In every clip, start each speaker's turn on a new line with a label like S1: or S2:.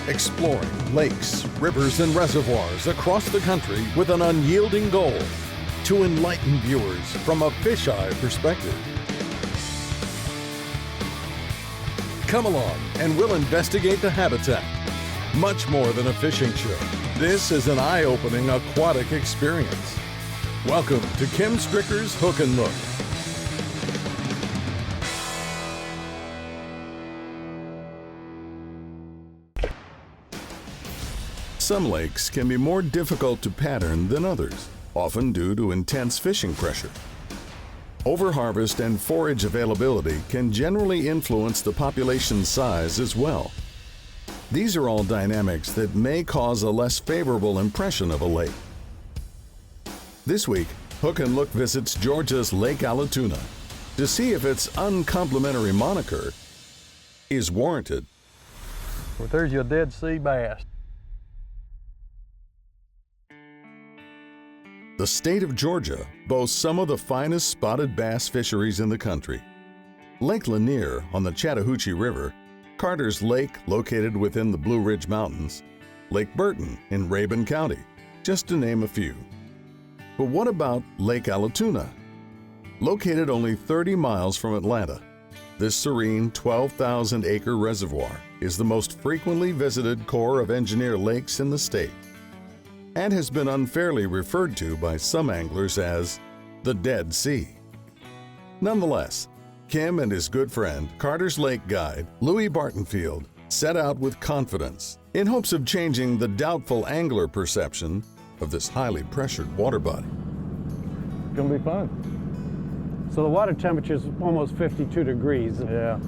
S1: exploring lakes, rivers, and reservoirs across the country with an unyielding goal to enlighten viewers from a fisheye perspective. Come along and we'll investigate the habitat. Much more than a fishing show, this is an eye-opening aquatic experience. Welcome to Kim Stricker's Hook and Look. Some lakes can be more difficult to pattern than others, often due to intense fishing pressure. Overharvest and forage availability can generally influence the population size as well. These are all dynamics that may cause a less favorable impression of a lake. This week, Hook and Look visits Georgia's Lake Allatoona to see if its uncomplimentary moniker is warranted.
S2: Well, there's your dead sea bass.
S1: The state of Georgia boasts some of the finest spotted bass fisheries in the country. Lake Lanier on the Chattahoochee River, Carter's Lake located within the Blue Ridge Mountains, Lake Burton in Rabun County, just to name a few. But what about Lake Allatoona? Located only 30 miles from Atlanta, this serene 12,000-acre reservoir is the most frequently visited Corps of Engineer lakes in the state, and has been unfairly referred to by some anglers as the Dead Sea. Nonetheless, Kim and his good friend, Carter's Lake guide, Louie Bartenfield, set out with confidence in hopes of changing the doubtful angler perception of this highly pressured water body.
S2: It's gonna be fun.
S3: So the water temperature is almost 52 degrees.
S2: Yeah.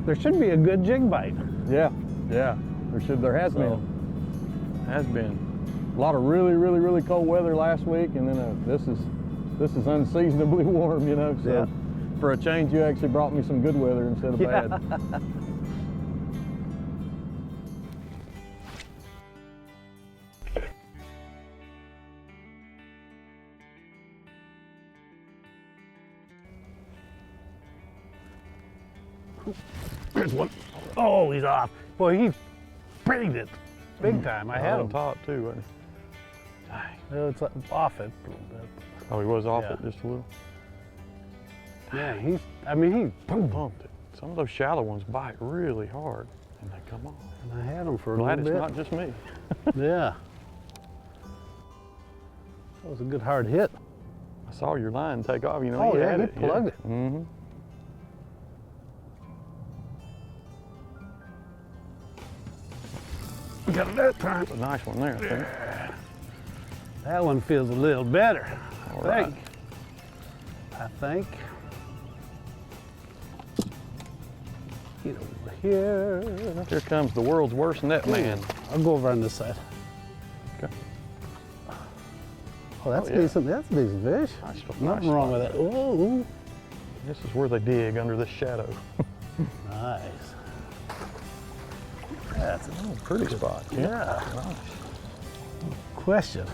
S3: There should be a good jig bite.
S2: Yeah. There has been. Has been. A lot of really cold weather last week, and then this is unseasonably warm, you know. So yeah. For a change, you actually brought me some good weather instead of bad.
S3: There's one. Oh, he's off. Boy, he banged it big time. I had him.
S2: On top too, wasn't he?
S3: It's off it a little bit.
S2: Oh, he was off it just a little?
S3: Yeah, he
S2: pumped it. Some of those shallow ones bite really hard and they come off.
S3: And I had him for a
S2: Glad
S3: little bit.
S2: It's not just me.
S3: Yeah. That was a good hard hit.
S2: I saw your line take off, you know.
S3: Oh,
S2: he
S3: yeah,
S2: had
S3: he
S2: it.
S3: plugged
S2: Yeah.
S3: it.
S2: Mm-hmm.
S3: Got it that time.
S2: That's a nice one there, I think.
S3: That one feels a little better.
S2: All right.
S3: I think. Get over here.
S2: Here comes the world's worst net man.
S3: I'll go over on this side.
S2: Okay.
S3: Oh, that's
S2: Oh, yeah.
S3: decent. That's a decent fish. Nothing wrong with that. Oh,
S2: This is where they dig, under this shadow.
S3: nice. That's a
S2: Pretty spot.
S3: yeah.
S2: Nice.
S3: Question.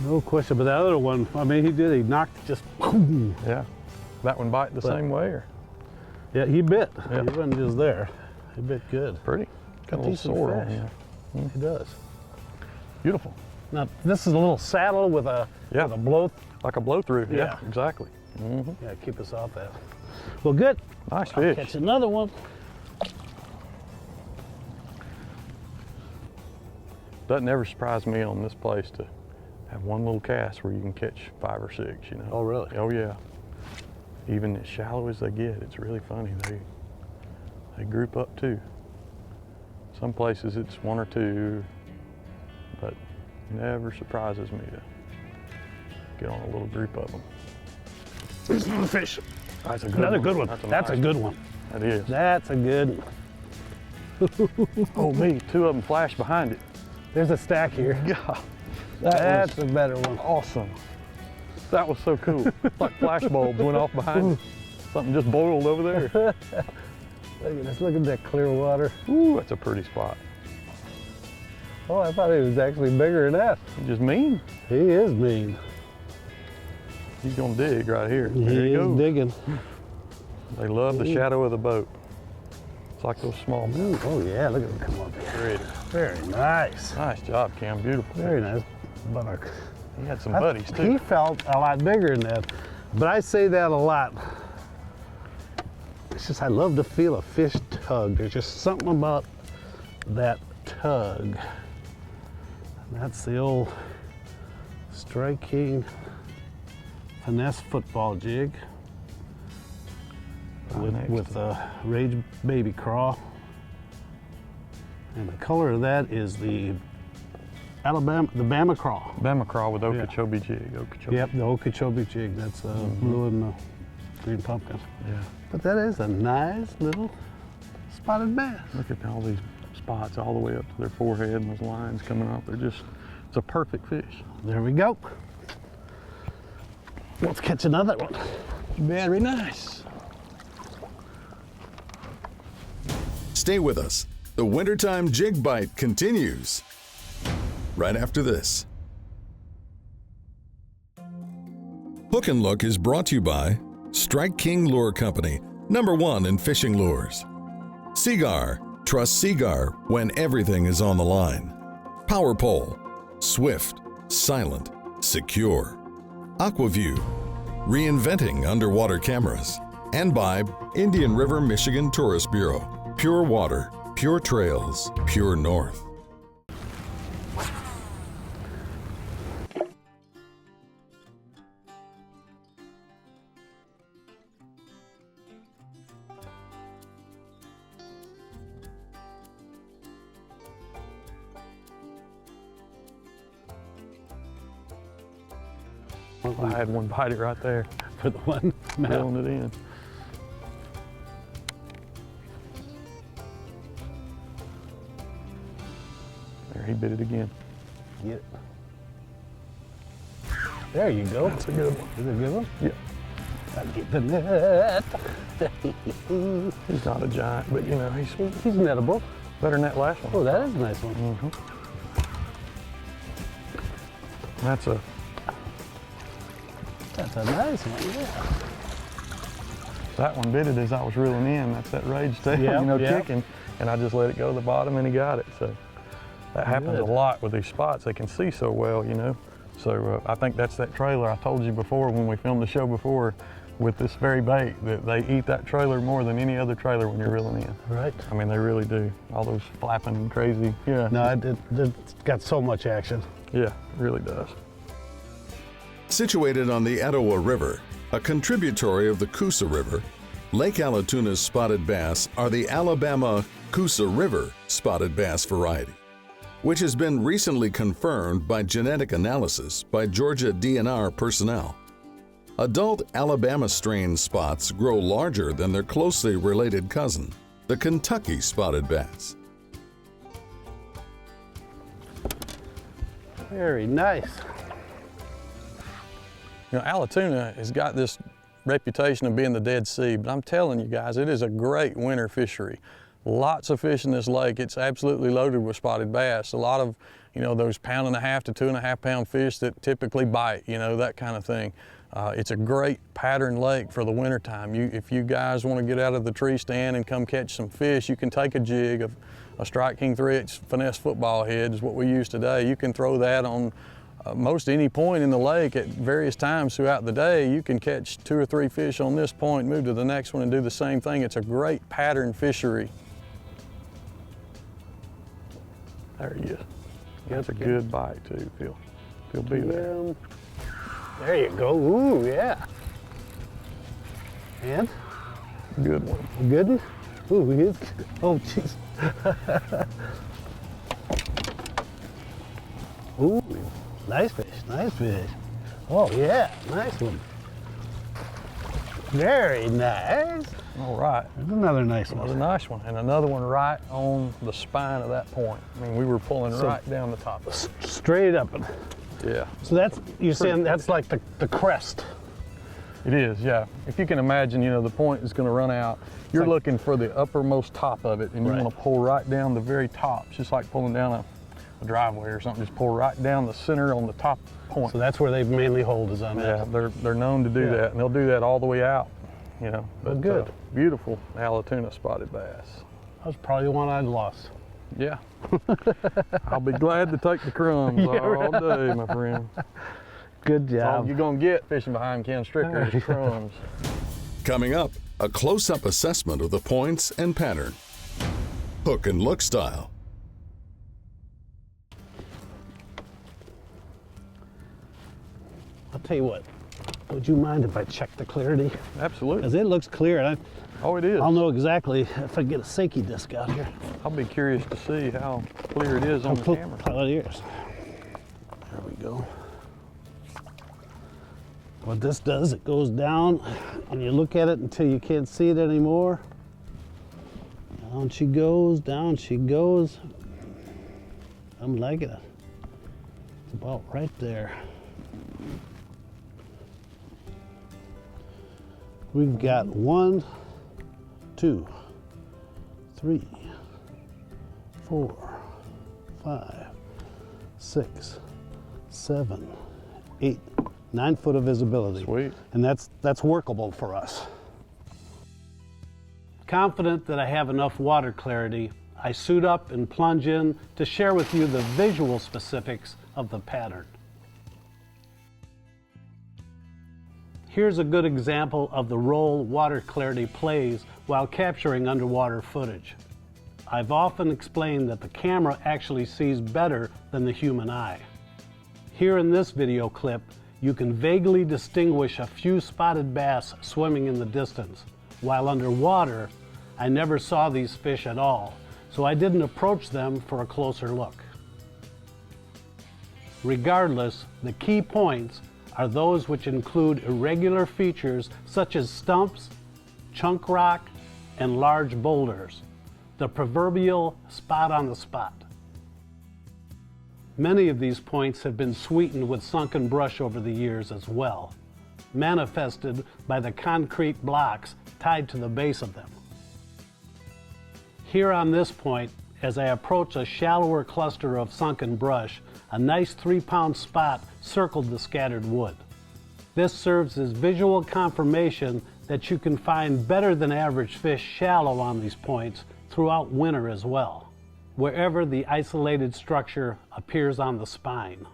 S3: No question, but the other one, I mean, he knocked just, boom.
S2: Yeah. That one bite the same way, or?
S3: Yeah, he bit.
S2: Yeah.
S3: He wasn't just there. He bit good.
S2: Pretty. Got a little
S3: Decent
S2: sore on
S3: fish.
S2: here.
S3: He does.
S2: Beautiful.
S3: Now, this is a little saddle with a,
S2: Yeah.
S3: with a blow.
S2: Like a blow through.
S3: Yeah.
S2: Exactly. Mm-hmm.
S3: Yeah, keep us off that. Well, good.
S2: Nice
S3: I'll
S2: fish.
S3: catch another one.
S2: Doesn't ever surprise me on this place to have one little cast where you can catch 5 or 6, you know.
S3: Oh, really?
S2: Oh, yeah. Even as shallow as they get, it's really funny. They group up too. Some places it's 1 or 2, but it never surprises me to get on a little group of them.
S3: There's another fish.
S2: That's a good
S3: Another
S2: one.
S3: good one. That's a good one.
S2: That is.
S3: That's a good one.
S2: Oh, me, 2 of them flashed behind it.
S3: There's a stack here.
S2: God,
S3: That's a better one.
S2: awesome. That was so cool. Like flash bulbs went off behind it. Something just boiled over there.
S3: Look at this. Look at that clear water.
S2: Ooh, that's a pretty spot.
S3: Oh, I thought he was actually bigger than that.
S2: He's just mean.
S3: He is mean.
S2: He's gonna dig right here.
S3: He
S2: There he
S3: is
S2: goes.
S3: digging.
S2: They love the shadow of the boat. It's like those small.
S3: Ooh, oh yeah, look at them come up here.
S2: Pretty.
S3: Very nice.
S2: Nice job, Cam. Beautiful.
S3: Very nice. Buttock.
S2: He had some buddies too.
S3: He felt a lot bigger than that, but I say that a lot. It's just I love to feel a fish tug. There's just something about that tug. And that's the old Strike King finesse football jig with a Rage Baby Craw. And the color of that is the Bama Craw.
S2: Bama Craw with Okeechobee jig. Okeechobee.
S3: Yep, the Okeechobee jig. That's blue and green pumpkin.
S2: Yeah.
S3: But that is a nice little spotted bass.
S2: Look at all these spots all the way up to their forehead and those lines coming up. They're just, it's a perfect fish.
S3: There we go. Let's catch another one.
S2: Very nice.
S1: Stay with us. The Wintertime Jig Bite continues right after this. Hook and Look is brought to you by Strike King Lure Company, #1 in fishing lures. Seagar, trust Seagar when everything is on the line. Power Pole, swift, silent, secure. Aquaview, reinventing underwater cameras. And by Indian River, Michigan Tourist Bureau. Pure water, pure trails, pure north.
S2: I had one bite it right there.
S3: For the one.
S2: Reeling it in. There, he bit it again.
S3: Get it. There you go.
S2: That's a good one.
S3: Is it a good one?
S2: Yeah.
S3: I'll get the net.
S2: He's not a giant, but you know, he's
S3: nettable.
S2: better than that last one.
S3: Oh, that is a nice one.
S2: Mm-hmm. That's a
S3: nice one, yeah.
S2: That one bit it as I was reeling in. That's that rage tail, kicking. And I just let it go to the bottom and he got it. So that happens a lot with these spots. They can see so well, So I think that's that trailer I told you before when we filmed the show before with this very bait, that they eat that trailer more than any other trailer when you're reeling in.
S3: Right.
S2: I mean, they really do. All those flapping and crazy. Yeah.
S3: No, it's got so much action.
S2: Yeah, it really does.
S1: Situated on the Etowah River, a contributary of the Coosa River, Lake Allatoona's spotted bass are the Alabama Coosa River spotted bass variety, which has been recently confirmed by genetic analysis by Georgia DNR personnel. Adult Alabama strain spots grow larger than their closely related cousin, the Kentucky spotted bass.
S3: Very nice.
S2: Allatoona has got this reputation of being the Dead Sea, but I'm telling you guys, it is a great winter fishery. Lots of fish in this lake. It's absolutely loaded with spotted bass. A lot of, those 1.5 to 2.5 pound fish that typically bite, that kind of thing. It's a great pattern lake for the wintertime. If you guys want to get out of the tree stand and come catch some fish, you can take a jig of a Strike King 3/8 finesse football head is what we use today. You can throw that on most any point in the lake at various times throughout the day. You can catch 2 or 3 fish on this point, move to the next one and do the same thing. It's a great pattern fishery. There he is. That's a good bite too, Phil. He'll be there.
S3: There you go. Ooh, yeah. And?
S2: Good one.
S3: Good one? Ooh, he is. Oh, jeez. Ooh, nice fish, nice fish. Oh, yeah, nice one. Very nice.
S2: All right.
S3: There's another nice one.
S2: Another nice one. And another one right on the spine of that point. I mean, we were pulling right down the top of it.
S3: Straight up.
S2: Yeah.
S3: So that's, you're saying that's like the crest.
S2: It is, yeah. If you can imagine, the point is going to run out. You're looking for the uppermost top of it, and you want to pull right down the very top, just like pulling down a driveway or something. Just pull right down the center on the top point.
S3: So that's where they mainly hold is on that.
S2: Yeah, they're known to do that, and they'll do that all the way out. But
S3: good.
S2: Beautiful Allatoona spotted bass.
S3: That was probably the one I'd lost.
S2: Yeah. I'll be glad to take the crumbs all day, my friend.
S3: Good
S2: That's all
S3: job.
S2: you're gonna get fishing behind Ken Stricker is crumbs.
S1: Coming up, a close-up assessment of the points and pattern. Hook and look style.
S3: I'll tell you what, would you mind if I check the clarity?
S2: Absolutely.
S3: Because it looks clear. And
S2: Oh, it is.
S3: I'll know exactly if I get a Seiki disc out here.
S2: I'll be curious to see how clear it is on the camera.
S3: How it is. There we go. What this does, it goes down and you look at it until you can't see it anymore. Down she goes, down she goes. I'm liking it. It's about right there. We've got 1, 2, 3, 4, 5, 6, 7, 8, 9 foot of visibility.
S2: Sweet.
S3: And that's workable for us. Confident that I have enough water clarity, I suit up and plunge in to share with you the visual specifics of the pattern. Here's a good example of the role water clarity plays while capturing underwater footage. I've often explained that the camera actually sees better than the human eye. Here in this video clip, you can vaguely distinguish a few spotted bass swimming in the distance. While underwater, I never saw these fish at all, so I didn't approach them for a closer look. Regardless, the key points are those which include irregular features such as stumps, chunk rock, and large boulders, the proverbial spot on the spot. Many of these points have been sweetened with sunken brush over the years as well, manifested by the concrete blocks tied to the base of them. Here on this point, as I approach a shallower cluster of sunken brush, a nice 3-pound spot circled the scattered wood. This serves as visual confirmation that you can find better than average fish shallow on these points throughout winter as well, wherever the isolated structure appears on the spine.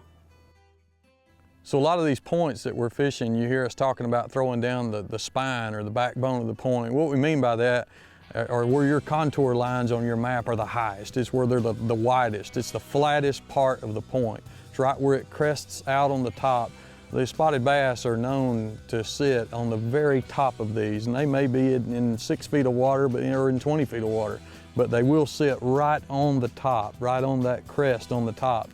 S2: So a lot of these points that we're fishing, you hear us talking about throwing down the spine or the backbone of the point. What we mean by that are where your contour lines on your map are the highest. It's where they're the widest. It's the flattest part of the point. It's right where it crests out on the top. The spotted bass are known to sit on the very top of these, and they may be in 6 feet of water or in 20 feet of water, but they will sit right on the top, right on that crest on the top.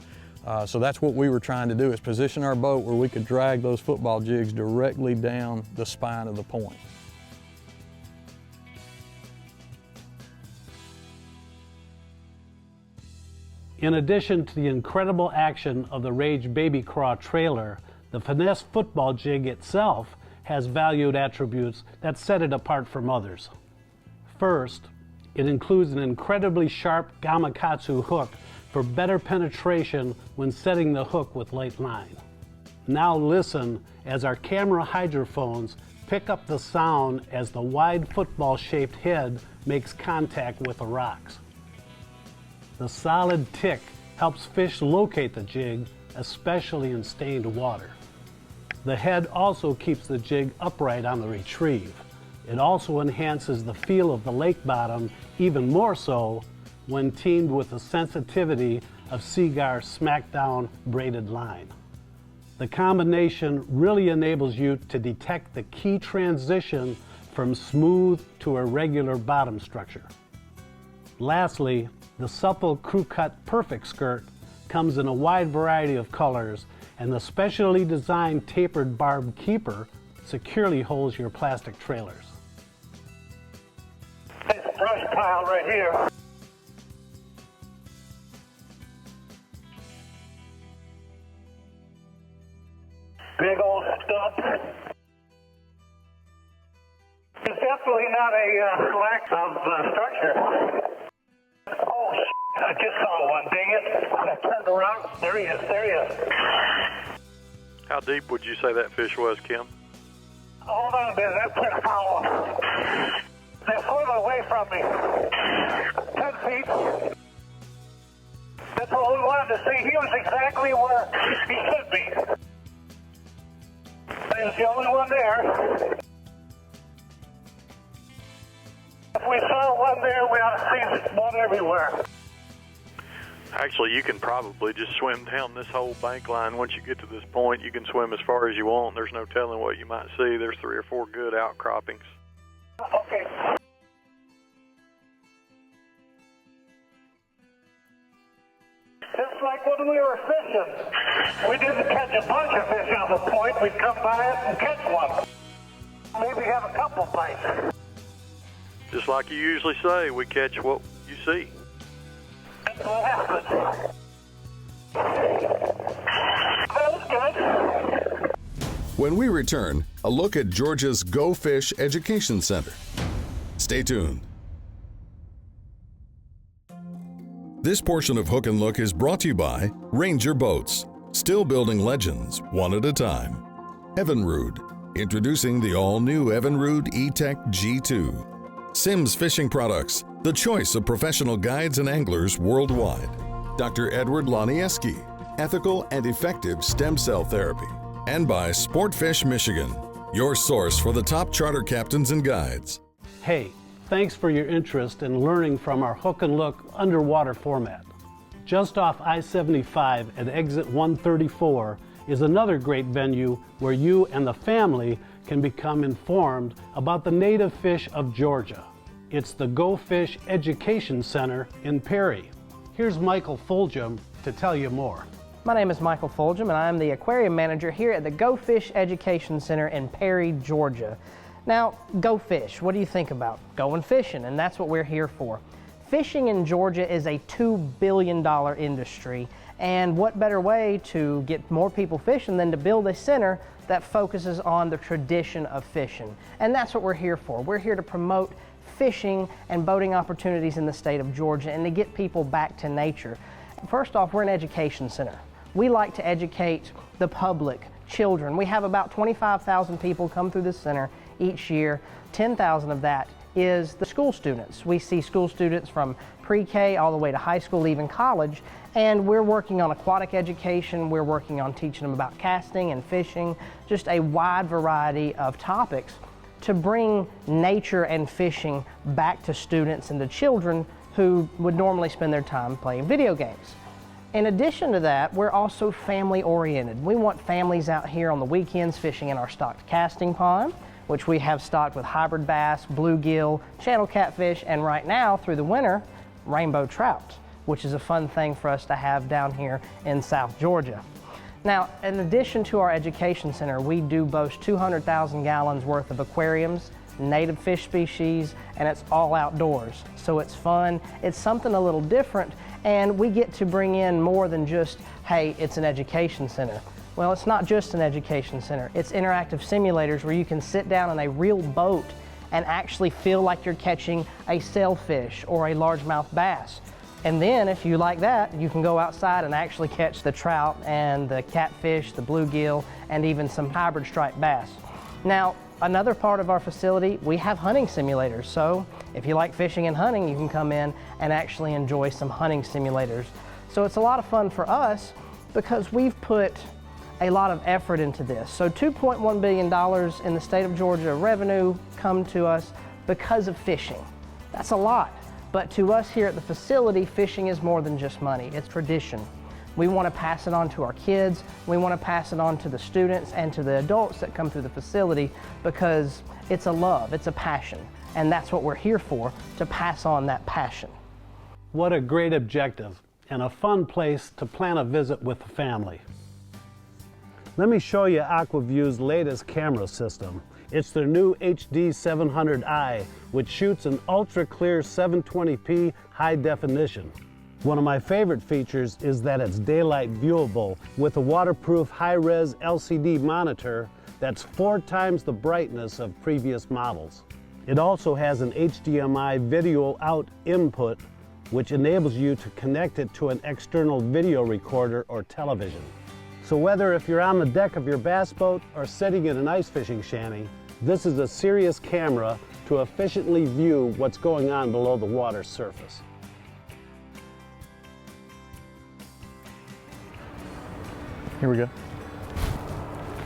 S2: So that's what we were trying to do, is position our boat where we could drag those football jigs directly down the spine of the point.
S3: In addition to the incredible action of the Rage Baby Craw trailer, the Finesse football jig itself has valued attributes that set it apart from others. First, it includes an incredibly sharp gamakatsu hook for better penetration when setting the hook with light line. Now listen as our camera hydrophones pick up the sound as the wide football-shaped head makes contact with the rocks. The solid tick helps fish locate the jig, especially in stained water. The head also keeps the jig upright on the retrieve. It also enhances the feel of the lake bottom, even more so when teamed with the sensitivity of Seagar smackdown braided line. The combination really enables you to detect the key transition from smooth to irregular bottom structure. Lastly, the supple crew-cut Perfect skirt comes in a wide variety of colors, and the specially designed tapered barb keeper securely holds your plastic trailers.
S4: There's a brush pile right here. Big old stump. It's definitely not a lack of structure. Oh, I just saw one. Dang it. I turned around. There he is. There he is.
S2: How deep would you say that fish was, Kim?
S4: Hold on a minute. That's pretty foul. They're further away from me. feet. That's all we wanted to see. He was exactly where he should be. He was the only one there. If we saw one there, we ought to see one everywhere.
S2: Actually, you can probably just swim down this whole bank line. Once you get to this point, you can swim as far as you want. There's no telling what you might see. There's 3 or 4 good outcroppings.
S4: Okay. Just like when we were fishing. We didn't catch a bunch of fish on the point. We'd come by it and catch one. Maybe have a couple bites.
S2: Just like you usually say, we catch what you see.
S4: That's what happened. That was good.
S1: When we return, a look at Georgia's Go Fish Education Center. Stay tuned. This portion of Hook and Look is brought to you by Ranger Boats, still building legends one at a time. Evinrude, introducing the all-new Evinrude E-Tech G2. Simms Fishing Products, the choice of professional guides and anglers worldwide. Dr. Edward Lonieski, ethical and effective stem cell therapy. And by Sportfish Michigan, your source for the top charter captains and guides.
S3: Hey, thanks for your interest in learning from our Hook and Look underwater format. Just off I-75 at exit 134 is another great venue where you and the family can become informed about the native fish of Georgia. It's the Go Fish Education Center in Perry. Here's Michael Fulgham to tell you more.
S5: My name is Michael Fulgham, and I am the aquarium manager here at the Go Fish Education Center in Perry, Georgia. Now, go fish. What do you think about? Going fishing, and that's what we're here for. Fishing in Georgia is a $2 billion industry, and what better way to get more people fishing than to build a center that focuses on the tradition of fishing. And that's what we're here for. We're here to promote fishing and boating opportunities in the state of Georgia and to get people back to nature. First off, we're an education center. We like to educate the public, children. We have about 25,000 people come through this center each year. 10,000 of that is the school students. We see school students from pre-K all the way to high school, even college, and we're working on aquatic education. We're working on teaching them about casting and fishing, just a wide variety of topics to bring nature and fishing back to students and to children who would normally spend their time playing video games. In addition to that, we're also family oriented. We want families out here on the weekends fishing in our stocked casting pond, which we have stocked with hybrid bass, bluegill, channel catfish, and right now through the winter, rainbow trout, which is a fun thing for us to have down here in South Georgia. Now, in addition to our education center, we do boast 200,000 gallons worth of aquariums, native fish species, and it's all outdoors. So it's fun, it's something a little different, and we get to bring in more than just, hey, it's an education center. Well, it's not just an education center. It's interactive simulators where you can sit down in a real boat and actually feel like you're catching a sailfish or a largemouth bass. And then if you like that, you can go outside and actually catch the trout and the catfish, the bluegill, and even some hybrid striped bass. Now, another part of our facility, we have hunting simulators. So if you like fishing and hunting, you can come in and actually enjoy some hunting simulators. So it's a lot of fun for us because we've put a lot of effort into this. So $2.1 billion in the state of Georgia revenue come to us because of fishing. That's a lot. But to us here at the facility, fishing is more than just money. It's tradition. We want to pass it on to our kids. We want to pass it on to the students and to the adults that come through the facility because it's a love, it's a passion. And that's what we're here for, to pass on that passion.
S3: What a great objective and a fun place to plan a visit with the family. Let me show you AquaView's latest camera system. It's their new HD 700i, which shoots an ultra-clear 720p high definition. One of my favorite features is that it's daylight viewable with a waterproof high-res LCD monitor that's 4 times the brightness of previous models. It also has an HDMI video out input, which enables you to connect it to an external video recorder or television. So whether if you're on the deck of your bass boat or sitting in an ice fishing shanty, this is a serious camera to efficiently view what's going on below the water's surface.
S2: Here we go.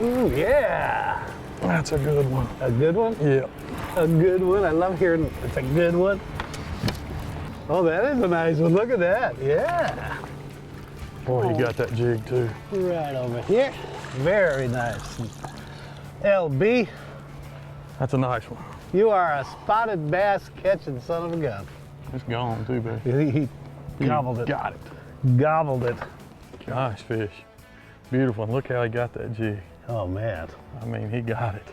S3: Ooh, yeah.
S2: That's a good one.
S3: A good one?
S2: Yeah.
S3: A good one. I love hearing it's a good one. Oh, that is a nice one. Look at that. Yeah.
S2: Boy, he got that jig too.
S3: Right over here. Very nice. LB,
S2: That's a nice one.
S3: you are a spotted bass catching son of a gun.
S2: It's gone too, baby.
S3: He gobbled it.
S2: Got it.
S3: Gobbled it.
S2: Nice fish. Beautiful. And look how he got that jig.
S3: Oh, man.
S2: I mean, he got it.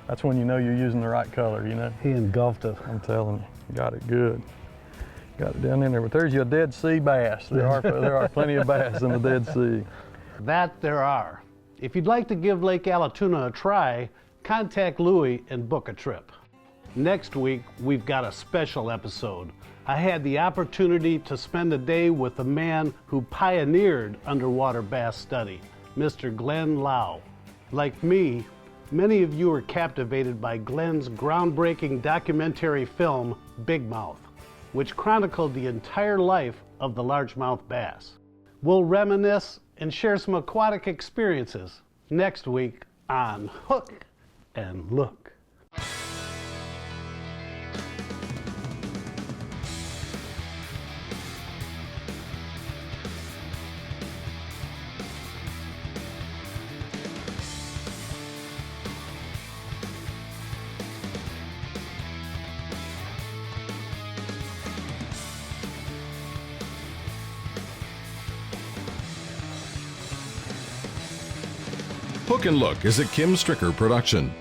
S2: That's when you know you're using the right color, you know?
S3: He engulfed it.
S2: I'm telling you, got it good. Got it down in there. But there's your Dead Sea bass. There are plenty of bass in the Dead Sea.
S3: That there are. If you'd like to give Lake Allatoona a try, contact Louie and book a trip. Next week, we've got a special episode. I had the opportunity to spend a day with the man who pioneered underwater bass study, Mr. Glenn Lau. Like me, many of you are captivated by Glenn's groundbreaking documentary film, Big Mouth, which chronicled the entire life of the largemouth bass. We'll reminisce and share some aquatic experiences next week on Hook and Look.
S1: Hook and Look is a Kim Stricker production.